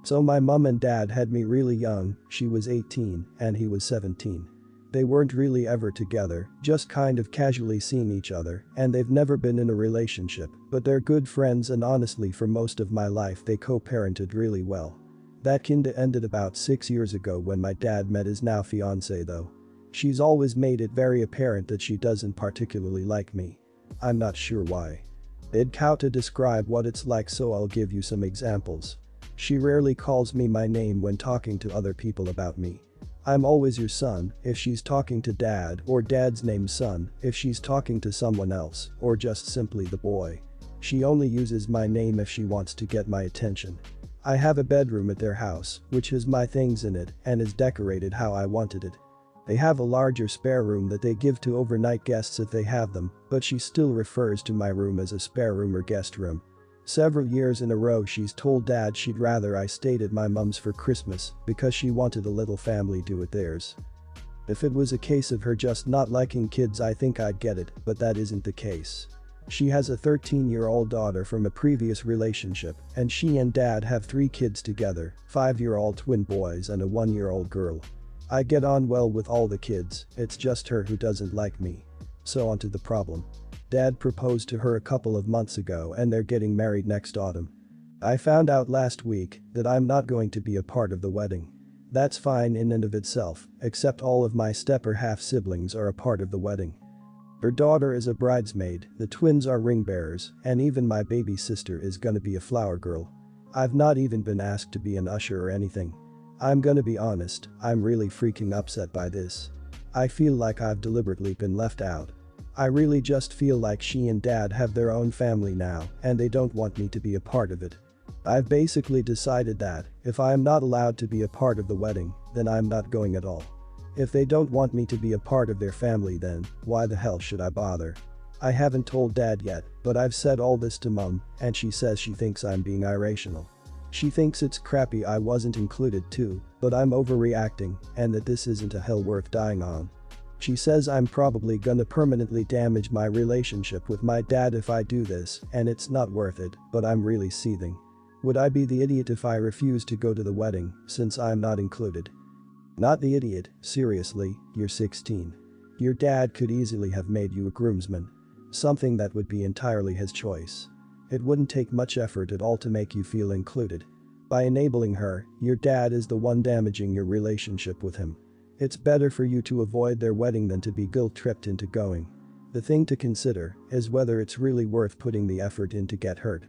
So my mum and dad had me really young, she was 18 and he was 17. They weren't really ever together, just kind of casually seeing each other, and they've never been in a relationship, but they're good friends and honestly for most of my life they co-parented really well. That kinda ended about 6 years ago when my dad met his now fiance though. She's always made it very apparent that she doesn't particularly like me. I'm not sure why. It'd count to describe what it's like, so I'll give you some examples. She rarely calls me my name when talking to other people about me. I'm always your son if she's talking to dad, or dad's name son if she's talking to someone else, or just simply the boy. She only uses my name if she wants to get my attention. I have a bedroom at their house, which has my things in it and is decorated how I wanted it. They have a larger spare room that they give to overnight guests if they have them, but she still refers to my room as a spare room or guest room. Several years in a row she's told dad she'd rather I stayed at my mum's for Christmas because she wanted a little family do at theirs. If it was a case of her just not liking kids, I think I'd get it, but that isn't the case. She has a 13-year-old daughter from a previous relationship, and she and dad have 3 kids together, 5-year-old twin boys and a 1-year-old girl. I get on well with all the kids, it's just her who doesn't like me. So on to the problem. Dad proposed to her a couple of months ago and they're getting married next autumn. I found out last week that I'm not going to be a part of the wedding. That's fine in and of itself, except all of my stepper half-siblings are a part of the wedding. Her daughter is a bridesmaid, the twins are ring bearers, and even my baby sister is gonna be a flower girl. I've not even been asked to be an usher or anything. I'm gonna be honest, I'm really freaking upset by this. I feel like I've deliberately been left out. I really just feel like she and dad have their own family now and they don't want me to be a part of it. I've basically decided that if I am not allowed to be a part of the wedding, then I'm not going at all. If they don't want me to be a part of their family, then why the hell should I bother? I haven't told dad yet, but I've said all this to mum and she says she thinks I'm being irrational. She thinks it's crappy I wasn't included too, but I'm overreacting and that this isn't a hell worth dying on. She says I'm probably gonna permanently damage my relationship with my dad if I do this, and it's not worth it, but I'm really seething. Would I be the idiot if I refuse to go to the wedding, since I'm not included? Not the idiot, seriously, you're 16. Your dad could easily have made you a groomsman. Something that would be entirely his choice. It wouldn't take much effort at all to make you feel included. By enabling her, your dad is the one damaging your relationship with him. It's better for you to avoid their wedding than to be guilt-tripped into going. The thing to consider is whether it's really worth putting the effort in to get hurt.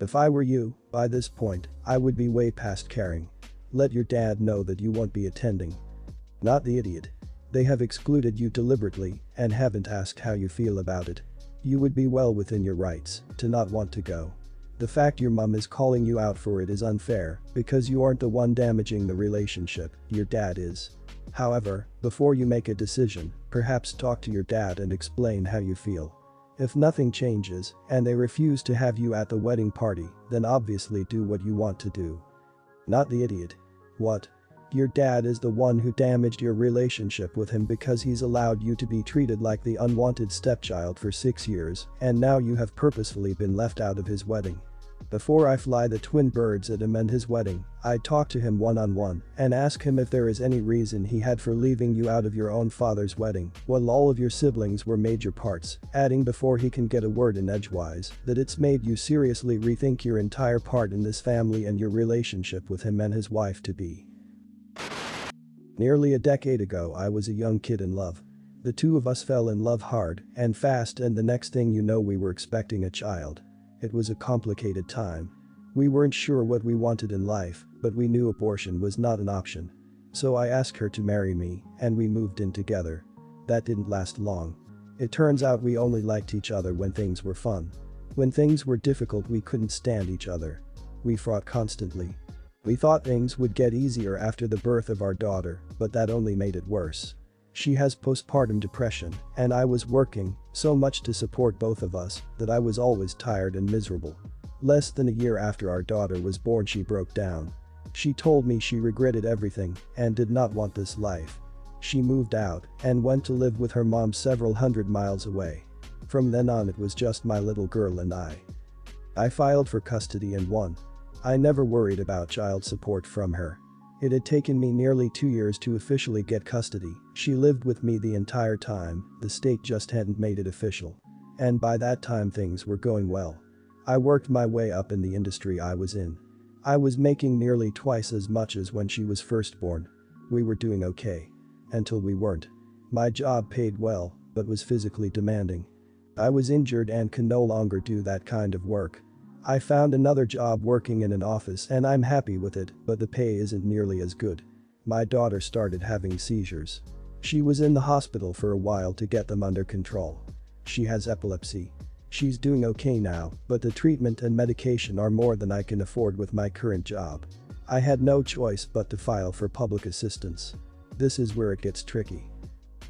If I were you, by this point, I would be way past caring. Let your dad know that you won't be attending. Not the idiot. They have excluded you deliberately and haven't asked how you feel about it. You would be well within your rights to not want to go. The fact your mum is calling you out for it is unfair because you aren't the one damaging the relationship, your dad is. However, before you make a decision, perhaps talk to your dad and explain how you feel. If nothing changes and they refuse to have you at the wedding party, then obviously do what you want to do. Not the idiot. What? Your dad is the one who damaged your relationship with him because he's allowed you to be treated like the unwanted stepchild for 6 years, and now you have purposefully been left out of his wedding. Before I fly the twin birds at him and his wedding, I'd talk to him one-on-one and ask him if there is any reason he had for leaving you out of your own father's wedding while all of your siblings were major parts, adding before he can get a word in edgewise that it's made you seriously rethink your entire part in this family and your relationship with him and his wife-to-be. Nearly a decade ago I was a young kid in love. The two of us fell in love hard and fast, and the next thing you know we were expecting a child. It was a complicated time. We weren't sure what we wanted in life, but we knew abortion was not an option. So I asked her to marry me, and we moved in together. That didn't last long. It turns out we only liked each other when things were fun. When things were difficult we couldn't stand each other. We fought constantly. We thought things would get easier after the birth of our daughter, but that only made it worse. She has postpartum depression, and I was working so much to support both of us that I was always tired and miserable. Less than a year after our daughter was born she broke down. She told me she regretted everything and did not want this life. She moved out and went to live with her mom several hundred miles away. From then on it was just my little girl and I. I filed for custody and won. I never worried about child support from her. It had taken me nearly 2 years to officially get custody. She lived with me the entire time, the state just hadn't made it official. And by that time things were going well. I worked my way up in the industry I was in. I was making nearly twice as much as when she was first born. We were doing okay. Until we weren't. My job paid well, but was physically demanding. I was injured and could no longer do that kind of work. I found another job working in an office and I'm happy with it, but the pay isn't nearly as good. My daughter started having seizures. She was in the hospital for a while to get them under control. She has epilepsy. She's doing okay now, but the treatment and medication are more than I can afford with my current job. I had no choice but to file for public assistance. This is where it gets tricky.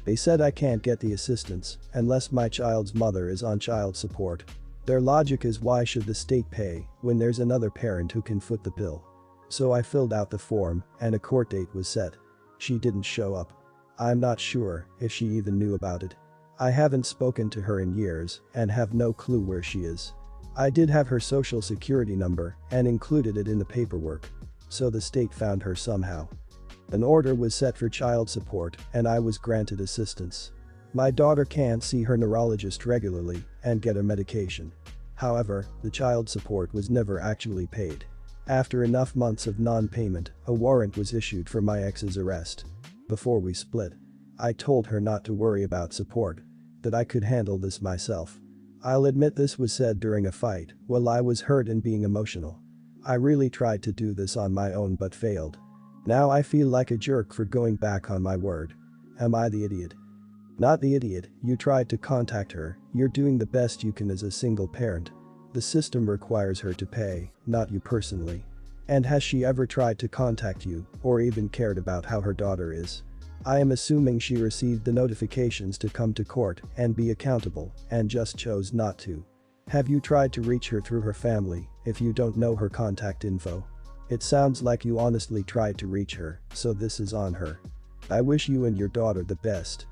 They said I can't get the assistance unless my child's mother is on child support. Their logic is, why should the state pay when there's another parent who can foot the bill? So I filled out the form and a court date was set. She didn't show up. I'm not sure if she even knew about it. I haven't spoken to her in years and have no clue where she is. I did have her social security number and included it in the paperwork. So the state found her somehow. An order was set for child support and I was granted assistance. My daughter can't see her neurologist regularly and get her medication. However, the child support was never actually paid. After enough months of non-payment, a warrant was issued for my ex's arrest. Before we split, I told her not to worry about support, that I could handle this myself. I'll admit this was said during a fight while I was hurt and being emotional. I really tried to do this on my own but failed. Now I feel like a jerk for going back on my word. Am I the idiot? Not the idiot, you tried to contact her, you're doing the best you can as a single parent. The system requires her to pay, not you personally. And has she ever tried to contact you or even cared about how her daughter is? I am assuming she received the notifications to come to court and be accountable and just chose not to. Have you tried to reach her through her family if you don't know her contact info? It sounds like you honestly tried to reach her, so this is on her. I wish you and your daughter the best.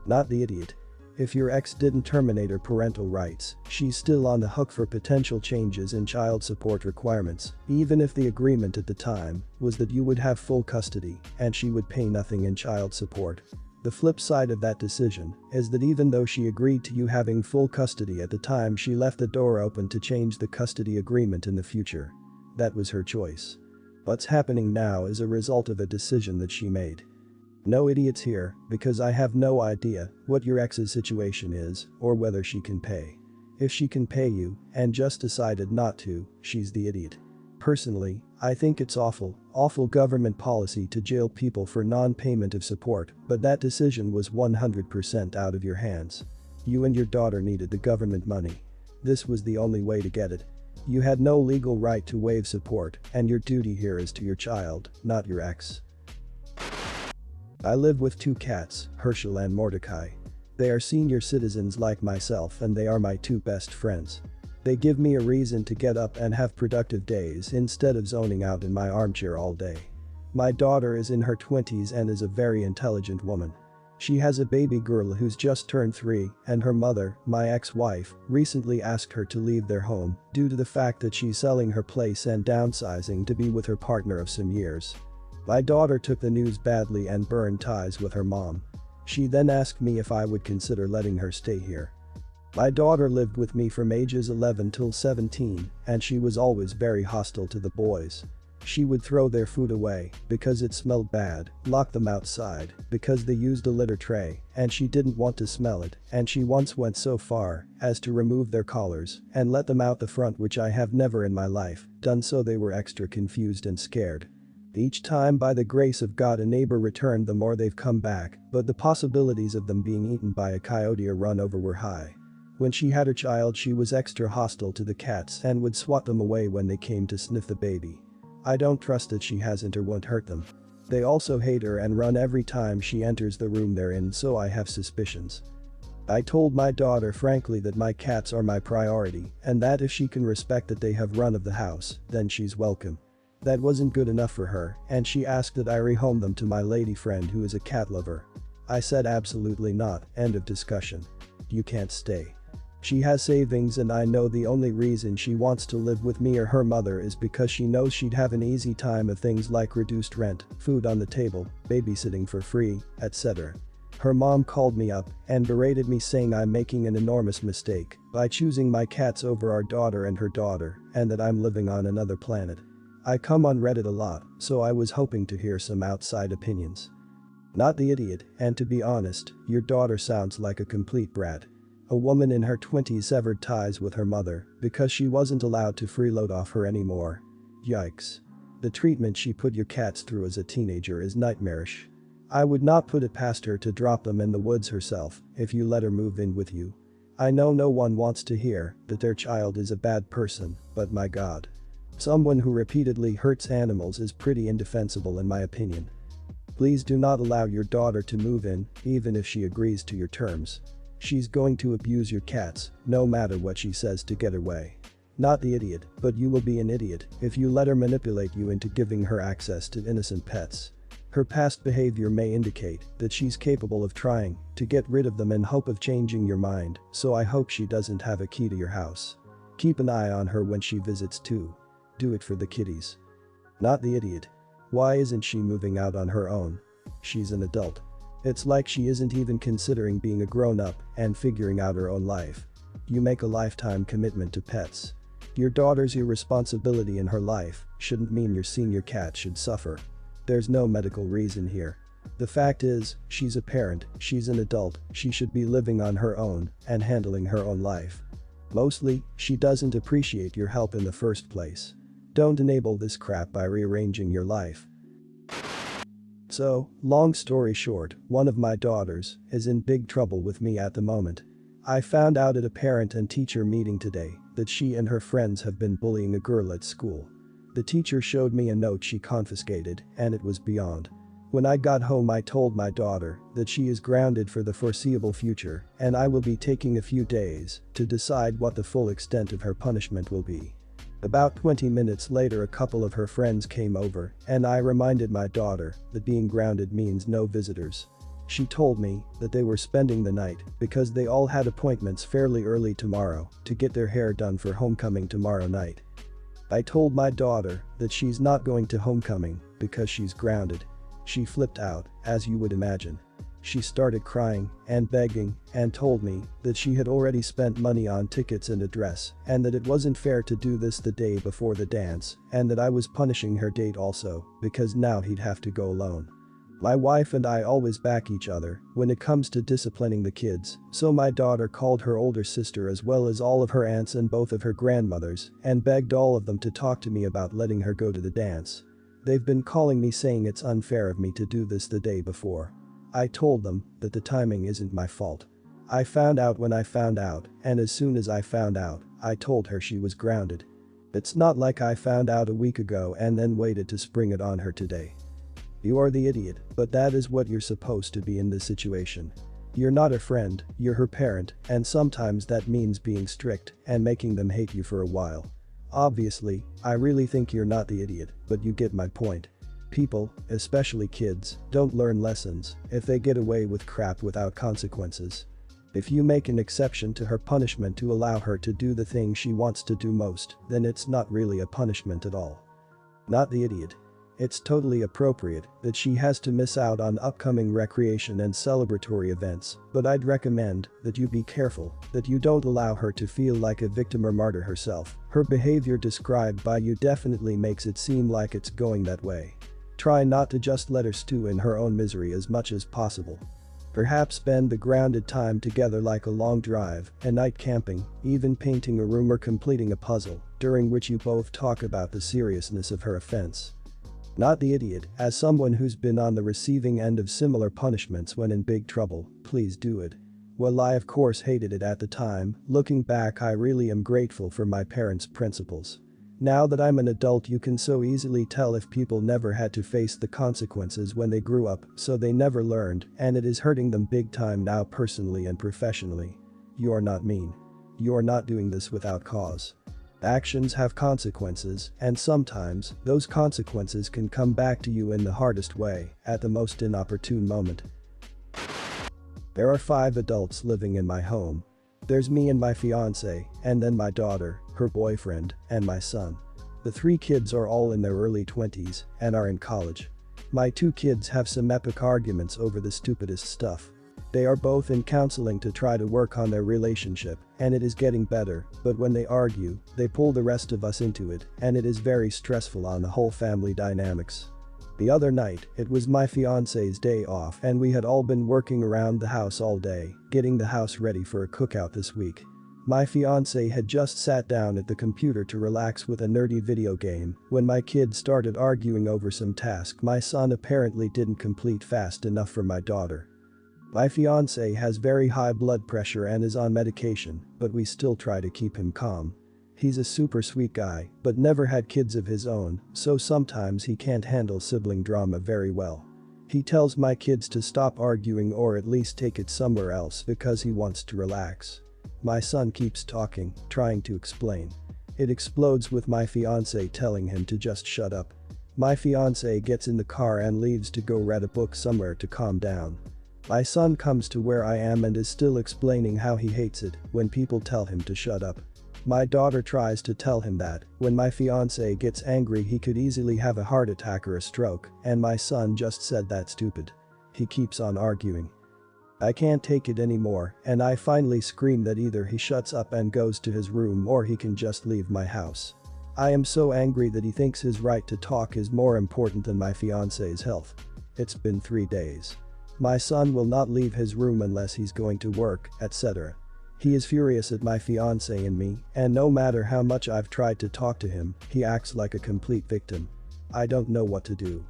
Not the idiot. If your ex didn't terminate her parental rights, she's still on the hook for potential changes in child support requirements, even if the agreement at the time was that you would have full custody and she would pay nothing in child support. The flip side of that decision is that even though she agreed to you having full custody at the time, she left the door open to change the custody agreement in the future. That was her choice. What's happening now is a result of a decision that she made. No idiots here, because I have no idea what your ex's situation is or whether she can pay. If she can pay you and just decided not to, she's the idiot. Personally, I think it's awful government policy to jail people for non-payment of support, but that decision was 100% out of your hands. You and your daughter needed the government money. This was the only way to get it. You had no legal right to waive support, and your duty here is to your child, not your ex. I live with 2 cats, Herschel and Mordecai. They are senior citizens like myself and they are my 2 best friends. They give me a reason to get up and have productive days instead of zoning out in my armchair all day. My daughter is in her 20s and is a very intelligent woman. She has a baby girl who's just turned 3 and her mother, my ex-wife, recently asked her to leave their home due to the fact that she's selling her place and downsizing to be with her partner of some years. My daughter took the news badly and burned ties with her mom. She then asked me if I would consider letting her stay here. My daughter lived with me from ages 11 till 17 and she was always very hostile to the boys. She would throw their food away because it smelled bad, lock them outside because they used a litter tray and she didn't want to smell it, and she once went so far as to remove their collars and let them out the front, which I have never in my life done, so they were extra confused and scared. Each time, by the grace of God, a neighbor returned them or they've come back, but the possibilities of them being eaten by a coyote or run over were high. When she had her child, she was extra hostile to the cats and would swat them away when they came to sniff the baby. I don't trust that she hasn't or won't hurt them. They also hate her and run every time she enters the room they're in, so I have suspicions. I told my daughter frankly that my cats are my priority and that if she can respect that they have run of the house, then she's welcome. That wasn't good enough for her and she asked that I rehome them to my lady friend who is a cat lover. I said absolutely not, end of discussion. You can't stay. She has savings and I know the only reason she wants to live with me or her mother is because she knows she'd have an easy time of things like reduced rent, food on the table, babysitting for free, etc. Her mom called me up and berated me saying I'm making an enormous mistake by choosing my cats over our daughter and her daughter and that I'm living on another planet. I come on Reddit a lot, so I was hoping to hear some outside opinions. Not the idiot, and to be honest, your daughter sounds like a complete brat. A woman in her 20s severed ties with her mother because she wasn't allowed to freeload off her anymore. Yikes. The treatment she put your cats through as a teenager is nightmarish. I would not put it past her to drop them in the woods herself if you let her move in with you. I know no one wants to hear that their child is a bad person, but my god. Someone who repeatedly hurts animals is pretty indefensible in my opinion. Please do not allow your daughter to move in, even if she agrees to your terms. She's going to abuse your cats, no matter what she says to get her way. Not the idiot, but you will be an idiot if you let her manipulate you into giving her access to innocent pets. Her past behavior may indicate that she's capable of trying to get rid of them in hope of changing your mind, so I hope she doesn't have a key to your house. Keep an eye on her when she visits too. Do it for the kitties. Not the idiot. Why isn't she moving out on her own? She's an adult. It's like she isn't even considering being a grown-up and figuring out her own life. You make a lifetime commitment to pets. Your daughter's irresponsibility in her life shouldn't mean your senior cat should suffer. There's no medical reason here. The fact is, she's a parent, she's an adult, she should be living on her own and handling her own life. Mostly, she doesn't appreciate your help in the first place. Don't enable this crap by rearranging your life. So, long story short, one of my daughters is in big trouble with me at the moment. I found out at a parent and teacher meeting today that she and her friends have been bullying a girl at school. The teacher showed me a note she confiscated and it was beyond. When I got home I told my daughter that she is grounded for the foreseeable future and I will be taking a few days to decide what the full extent of her punishment will be. About 20 minutes later a couple of her friends came over and I reminded my daughter that being grounded means no visitors. She told me that they were spending the night because they all had appointments fairly early tomorrow to get their hair done for homecoming tomorrow night. I told my daughter that she's not going to homecoming because she's grounded. She flipped out, as you would imagine. She started crying and begging and told me that she had already spent money on tickets and a dress and that it wasn't fair to do this the day before the dance and that I was punishing her date also because now he'd have to go alone. My wife and I always back each other when it comes to disciplining the kids, so my daughter called her older sister as well as all of her aunts and both of her grandmothers and begged all of them to talk to me about letting her go to the dance. They've been calling me saying it's unfair of me to do this the day before. I told them that the timing isn't my fault. I found out when I found out, and as soon as I found out, I told her she was grounded. It's not like I found out a week ago and then waited to spring it on her today. You are the idiot, but that is what you're supposed to be in this situation. You're not a friend, you're her parent, and sometimes that means being strict and making them hate you for a while. Obviously, I really think you're not the idiot, but you get my point. People, especially kids, don't learn lessons if they get away with crap without consequences. If you make an exception to her punishment to allow her to do the thing she wants to do most, then it's not really a punishment at all. Not the idiot. It's totally appropriate that she has to miss out on upcoming recreation and celebratory events, but I'd recommend that you be careful that you don't allow her to feel like a victim or martyr herself. Her behavior described by you definitely makes it seem like it's going that way. Try not to just let her stew in her own misery as much as possible. Perhaps spend the grounded time together like a long drive, a night camping, even painting a room or completing a puzzle, during which you both talk about the seriousness of her offense. Not the idiot, as someone who's been on the receiving end of similar punishments when in big trouble, please do it. While I of course hated it at the time, looking back I really am grateful for my parents' principles. Now that I'm an adult you can so easily tell if people never had to face the consequences when they grew up, so they never learned, and it is hurting them big time now personally and professionally. You are not mean. You are not doing this without cause. Actions have consequences, and sometimes those consequences can come back to you in the hardest way, at the most inopportune moment. There are 5 adults living in my home. There's me and my fiance, and then my daughter, her boyfriend, and my son. The 3 kids are all in their early 20s and are in college. My 2 kids have some epic arguments over the stupidest stuff. They are both in counseling to try to work on their relationship, and it is getting better, but when they argue, they pull the rest of us into it, and it is very stressful on the whole family dynamics. The other night, it was my fiance's day off and we had all been working around the house all day, getting the house ready for a cookout this week. My fiance had just sat down at the computer to relax with a nerdy video game when my kids started arguing over some task my son apparently didn't complete fast enough for my daughter. My fiance has very high blood pressure and is on medication, but we still try to keep him calm. He's a super sweet guy, but never had kids of his own, so sometimes he can't handle sibling drama very well. He tells my kids to stop arguing or at least take it somewhere else because he wants to relax. My son keeps talking, trying to explain. It explodes with my fiance telling him to just shut up. My fiance gets in the car and leaves to go read a book somewhere to calm down. My son comes to where I am and is still explaining how he hates it when people tell him to shut up. My daughter tries to tell him that when my fiance gets angry he could easily have a heart attack or a stroke, and my son just said that's stupid. He keeps on arguing. I can't take it anymore, and I finally scream that either he shuts up and goes to his room or he can just leave my house. I am so angry that he thinks his right to talk is more important than my fiance's health. It's been 3 days. My son will not leave his room unless he's going to work, etc. He is furious at my fiance and me, and no matter how much I've tried to talk to him, he acts like a complete victim. I don't know what to do.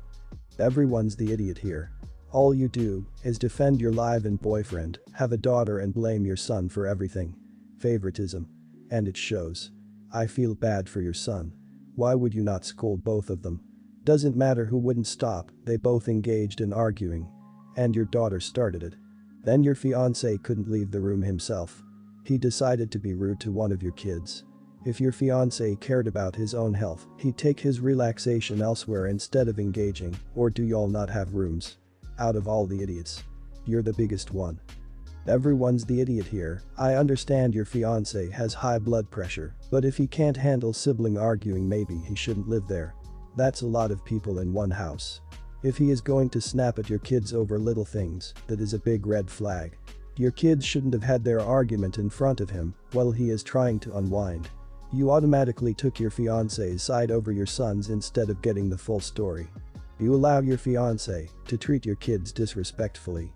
Everyone's the idiot here. All you do is defend your live-in boyfriend, have a daughter and blame your son for everything. Favoritism. And it shows. I feel bad for your son. Why would you not scold both of them? Doesn't matter who wouldn't stop, they both engaged in arguing. And your daughter started it. Then your fiance couldn't leave the room himself. He decided to be rude to one of your kids. If your fiance cared about his own health, he'd take his relaxation elsewhere instead of engaging, or do y'all not have rooms? Out of all the idiots, you're the biggest one. Everyone's the idiot here. I understand your fiance has high blood pressure, but if he can't handle sibling arguing maybe he shouldn't live there. That's a lot of people in one house. If he is going to snap at your kids over little things, that is a big red flag. Your kids shouldn't have had their argument in front of him while he is trying to unwind. You automatically took your fiance's side over your son's instead of getting the full story. You allow your fiance to treat your kids disrespectfully.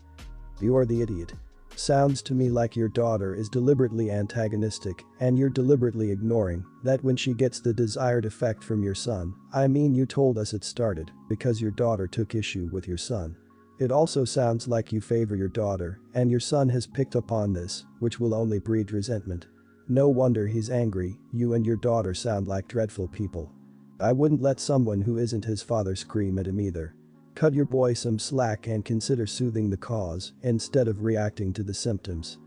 You're the idiot. Sounds to me like your daughter is deliberately antagonistic and you're deliberately ignoring that when she gets the desired effect from your son. I mean, you told us it started because your daughter took issue with your son. It also sounds like you favor your daughter and your son has picked up on this, which will only breed resentment. No wonder he's angry. You and your daughter sound like dreadful people. I wouldn't let someone who isn't his father scream at him either. Cut your boy some slack and consider soothing the cause instead of reacting to the symptoms.